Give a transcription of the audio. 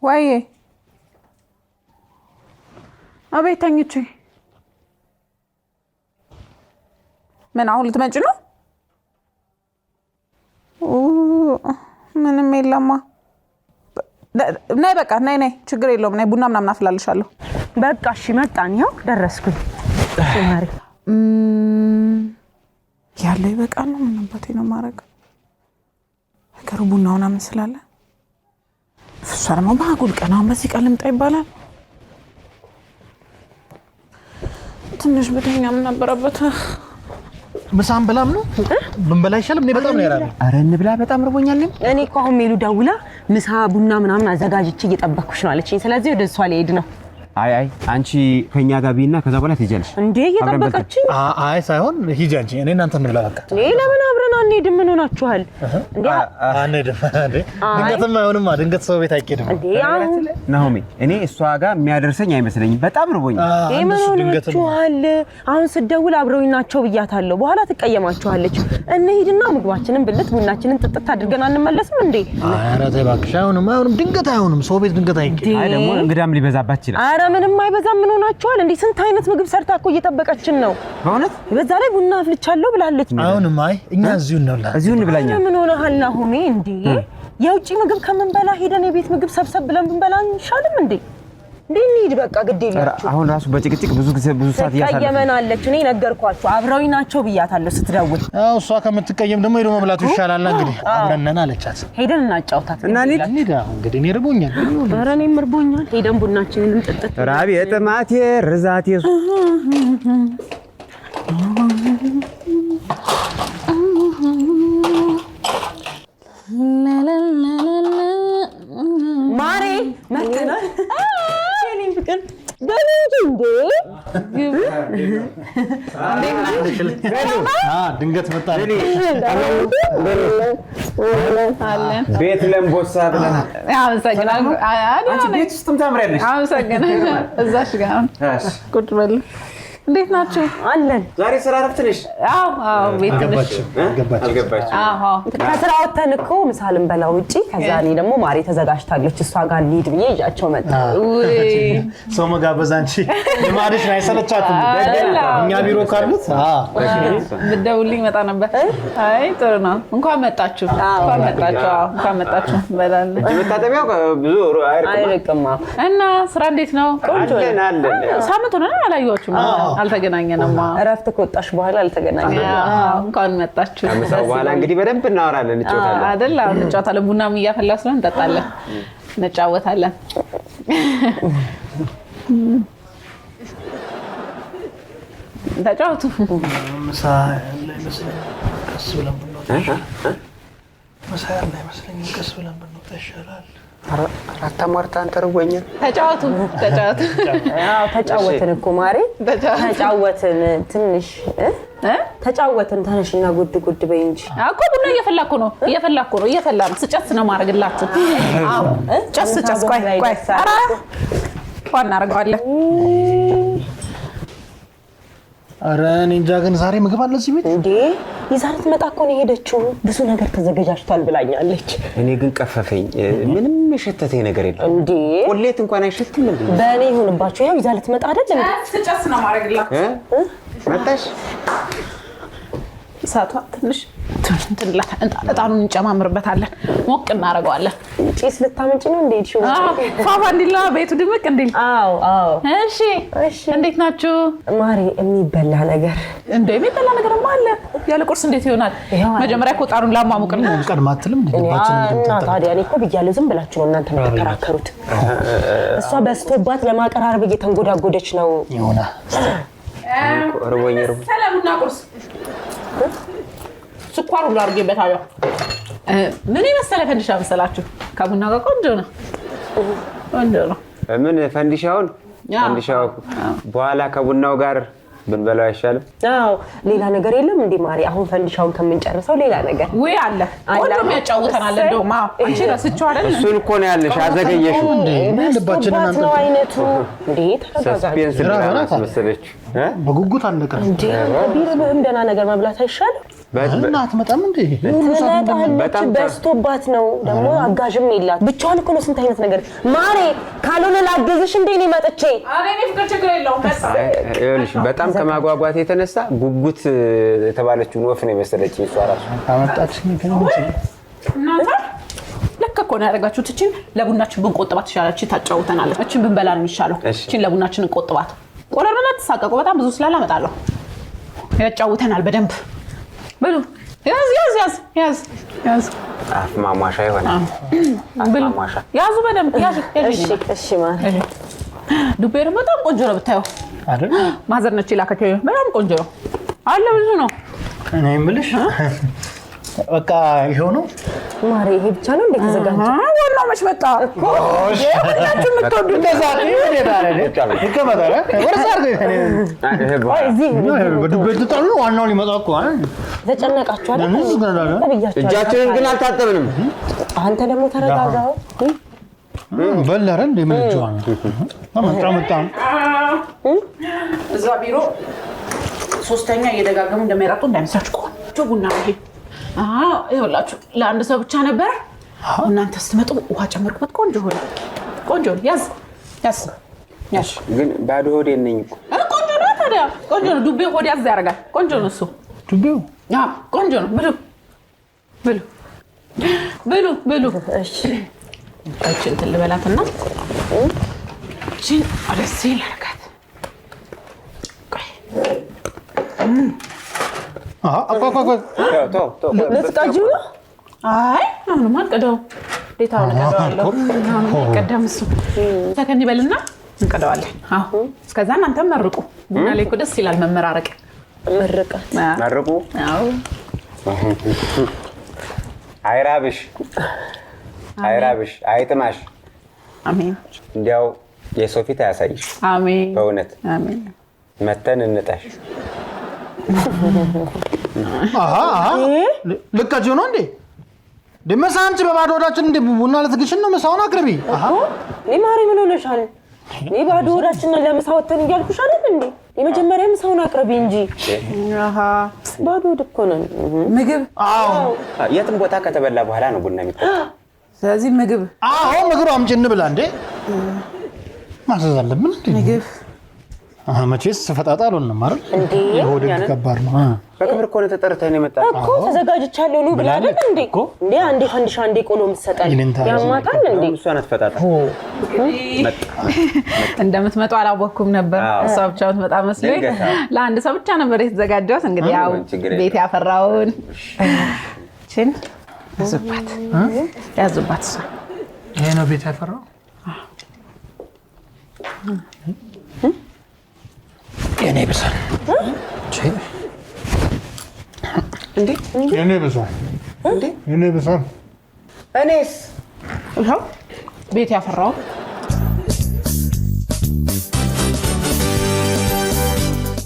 ወይ አቤት ተኝቼ ምን አሁን ልትመጪ ነው? ምንም የለማ ነይ በቃ ነይ ችግር የለውም ነይ ቡና ምናምን አፍላልሻለሁ በቃ እሺ መጣን ይኸው ደረስኩኝ ማሪ ያለው ይበቃል ነው ምን አባቴ ነው ማረግ ነገሩ ቡናውና ምን ስላለ ፈርማ ባጉል ቀናው በዚህ ቀን ልምጣ ይባላል ትንሽ በተኛ ምን ነበረበት ምሳም በላም ነው ብንበላ ይሻላል እኔ በጣም ነው ያራለኝ አረ እንብላ በጣም ርቦኛል እኔ እኮ አሁን ሜሉ ደውላ ምሳ ቡና ምናምን አዘጋጅቼ እየጠበቅኩሽ ነው አለችኝ ስለዚህ ወደ እሷ ልሄድ ነው አይ ከኛ ጋር ቢና ከዛ በኋላ ትጀልሽ እንዴ እየጠበቀችኝ አይ ሳይሆን ሂጂ አንቺ እኔ እናንተ እንብላ በቃ ለምን አብረን አንሄድም ምን ሆናችኋል እንዴ አንሄድም እንዴ ድንገትም አይሆንም ድንገት ሰው ቤት አይኬድም እንዴ ናሆሚ እኔ እሷ ጋር የሚያደርሰኝ አይመስለኝም በጣም ርቦኛል ምን ሆናችኋል አሁን ስደውል አብረውኝ ናቸው ብያታለሁ በኋላ ትቀየማችኋለች እንሂድና ምግባችንን ብልት ቡናችንን ጥጥት አድርገን አንመለስም እንዴ ኧረ ተይ እባክሽ አይሆንም ድንገት አይሆንም ሰው ቤት ድንገት አይኬድም አይ ደግሞ እንግዳም ሊበዛባት ይችላል ምንም አይበዛም ምን ሆናችኋል እንዴ ስንት አይነት ምግብ ሰርታ እኮ እየጠበቀችን ነው በእውነት በዛ ላይ ቡና አፍልቻለሁ ብላለች አሁንም አይ እኛ እዚሁ እንብላኛ ምን ሆነሃል አሁን እንዴ የውጪ ምግብ ከምን በላ ሄደን የቤት ምግብ ሰብሰብ ብለን ብንበላ እንሻልም እንዴ እንዴ በቃ ግድ የላችሁ አሁን ራሱ በጭቅጭቅ ብዙ ሰዓት ያሳለፈ ቀየመናለች እኔ ነገርኳችሁ አብረውኝ ናቸው ብያታለሁ ስትደውል እሷ ከምትቀየም ደግሞ ሄዶ መብላቱ ይሻላል እንግዲህ አብረን አለቻት ሄደን እናጫውታት እና እንሂድ እንግዲህ እኔ ርቦኛል ኧረ እኔም ርቦኛል ሄደን ቡናችንን እንጠጥት ራብ የጥማቴ ርዛቴ ማሬ መተና እኔ ፍቅር በልጅ እንዴ ድንገት መጣ ቤት ለምቦሳ ብለና አመሰግናለሁ አንቺ ቤት ውስጥም ታምሪያለሽ አመሰግናለሁ እዛሽ ጋር ቁጭ በል እንዴት ናችሁ አለን ዛሬ ስራ ረፍት ነሽ አዎ ቤት ነሽ አልገባች ከስራ ወተን እኮ ምሳልን በላው ውጪ ከዛ እኔ ደግሞ ማሪ ተዘጋጅታለች እሷ ጋር ሊድ ብዬ ይዣቸው መጣ ሰው መጋበዝ አንቺ ልማድሽ አይሰለቻትም እኛ ቢሮ ካሉት ብትደውልኝ መጣ ነበር አይ ጥሩ ነው እንኳን መጣችሁ በላለ መታጠቢያው ብዙ አይርቅማ እና ስራ እንዴት ነው ቆንጆ አለ ሳምንት ሆነ አላየኋችሁም አልተገናኘንም እረፍት ከወጣሽ በኋላ አልተገናኘንም እንኳን መጣችሁ ከምሳው በኋላ እንግዲህ በደንብ እናወራለን እንጫወታለን አይደል አሁን እንጫወታለን ቡናም እያፈላስ ነው እንጠጣለን እንጫወታለን ተጫወቱ ምሳ ላይ መስለኝ ቀስ ብለን ብንወጣ ይሻላል አታሟርታ አንተ ርቦኛል ተጫወቱ ተጫወትን እኮ ማሪ ተጫወትን ትንሽ ተጫወትን ተነሽና ጉድ በይ እንጂ እኮ ቡና እየፈላኩ ነው ስጨስ ነው ማረግላችሁ አዎ ጨስ ቆይ ኧረ ዋና አረጋዋለሁ ኧረ እኔ እንጃ ግን ዛሬ ምግብ አለ እዚህ ቤት እንዴ ይዛለት መጣ እኮ ነው ሄደችው ብዙ ነገር ተዘጋጅቷል ብላኛለች እኔ ግን ቀፈፈኝ ምንም የሸተተኝ ነገር የለም እንዴ ቆሌት እንኳን አይሸትም እንዴ በእኔ ይሁንባችሁ ያው ይዛለት መጣ አይደል እንዴ ስጨስ ነው ማረግላችሁ መጣሽ እሳቷ ትንሽ እጣኑን እንጨማምርበታለን ሞቅ እናረጋዋለን ጭስ ልታመጪ ነው እንዴ እሺ ፋፋ እንዲላ ቤቱ ድምቅ እንዴ አዎ እሺ እንዴት ናችሁ ማሪ የሚበላ ነገር አለ ያለ ቁርስ እንዴት ይሆናል መጀመሪያ እኮ እጣኑን ላማሙቅና ቀድማትልም እንዴባችን ታዲያ እኔ እኮ ብያለሁ ዝም ብላችሁ ነው እናንተ የምትከራከሩት እሷ በስቶባት ለማቀራረብ እየተንጎዳጎደች ነው ይሆና ሰላምና ቁርስ ስኳር ሁሉ አድርጌበታለሁ ምን ይመስላል ፈንዲሻ መሰላችሁ ከቡና ጋር ቆንጆ ነው ምን ፈንዲሻው በኋላ ከቡናው ጋር ብንበላው አይሻልም አዎ ሌላ ነገር የለም እንዴ ማሪ አሁን ፈንዲሻውን ከምንጨርሰው ሌላ ነገር ወይ አለ ሁሉም ያጫውተናል እንደውም አንቺ ረስቼው አይደል እሱን እኮ ነው ያለሽ አዘገየሽው እንዴ ልባችንን አንተ ነው አይነቱ እንዴ ሰስፔንስ ድራማ መሰለች በጉጉት አለቀ እንዴ ቢርብህም ደህና ነገር መብላት አይሻልም እና አትመጣም እንዴ? በጣም በስቶባት ነው ደግሞ አጋዥም የላት ብቻዋን እኮ ነው ስንት አይነት ነገር ማሬ ካልሆነ ላገዝሽ እንዴ ነው መጥቼ እኔ ፍቅር ችግር የለውም ይኸውልሽ በጣም ከማጓጓት የተነሳ ጉጉት የተባለችውን ወፍ ነው የመሰለችኝ እሷ ራሱ አመጣችኝ እናንተ ለካ እኮ ነው ያደረጋችሁት እቺን ለቡናችን ብንቆጥባት ይሻላል ታጫውተናለች እቺን ብንበላ ነው የሚሻለው እቺን ለቡናችን እንቆጥባት ቆለልና ተሳቀቁ በጣም ብዙ ስላላመጣለሁ ያጫውተናል በደንብ ብሉ ያዝ አፍ ማማሻ ይሆናል ብሉ ያዙ በደንብ ያዙ እሺ ማለት ዱቤር በጣም ቆንጆ ነው ብታዩ አይደል ማዘር ነች ላከቸው በጣም ቆንጆ ነው አለ ብዙ ነው እኔ የምልሽ በቃ ይሄው ነው ማሬ ይሄ ብቻ ነው እንዴ ተዘጋጀ ዋናው መች መጣ እኮ የሁላችሁ የምትወዱ እንደዛ ይከመታል ወርሳ እዚህ በዱቤት ተጣሉ ዋናው ሊመጣ እኮ ተጨነቃችሁ አይደል እጃችንን ግን አልታጠብንም አንተ ደግሞ ተረጋጋው በላረ እንደ ምንጭዋ መጣ እዛ ቢሮ ሶስተኛ እየደጋገሙ እንደማይራጡ እንዳይመስላችሁ ቆንጆ ቡና ነው ይሄ ይኸውላችሁ ለአንድ ሰው ብቻ ነበር እናንተ ስትመጡ ውሃ ጨመርኩበት ቆንጆ ሆነ ቆንጆ ያስ ግን ባዶ ሆዴ ነኝ እኮ ቆንጆ ነው ታዲያ ቆንጆ ነው ዱቤ ሆድ ያዝ ያደርጋል ቆንጆ ነው እሱ ዱቤው ቆንጆ ነው ብሉ እሺ እቺን ትልበላትና እቺን አለዚህ ላርጋት ልትቀጂው ነው አይ አሁንማ ቀደው ዴታው ነገራለሁ ቀደም እሱ ተከኒ በልና እንቀደዋለን እስከዛ እናንተ መርቁ ቡና ላይ እኮ ደስ ይላል መመራረቅ መርቁ አይራብሽ አይጥማሽ አሜን እንዲያው የሶፊት ያሳይሽ አሜን በእውነት አሜን መተን እንጣሽ ልቀጁ ነው እንዴ ደመሳንቺ በባዶ ወዳችን እንደ ቡና ለትግሽን ነው መሳውን አቅርቢ ማሪ ምን ሆነሻል ባዶ ወዳችን ለመሳወተን እያልኩሽ አይደል እንዴ የመጀመሪያ መሳውን አቅርቢ እንጂ ባዶ ወድኮ ነው ምግብ የትም ቦታ ከተበላ በኋላ ነው ቡና የሚጠጣ ስለዚህ ምግብ ምግብ አምጪን ብላ እንዴ ማዘዝ አለብን እንዴ ምግብ መቼስ ፈጣጣሉን ነው ማለት እንዴ ይሁን ከባድ ነው በክብር እኮ ነው ተጠርተን የመጣ እኮ ተዘጋጅቻለሁ ነው ብላ አይደል እንዴ እንዴ አንዴ ፈንዲሻ አንዴ ቆሎ መስጠጣል ያማጣል እንዴ እሷ ናት ፈጣጣ እንደምትመጡ አላወኩም ነበር እሷ ብቻ ትመጣ መስሎኝ ለአንድ ሰው ብቻ ነበር የተዘጋጀው እንግዲህ ያው ቤት ያፈራውን ችን ያዙባት ይሄ ነው ቤት ያፈራው የኔ ብሰን እንዴ የኔ ብሰን እንዴ የኔ ብሰን እኔስ ይሄው ቤት ያፈራው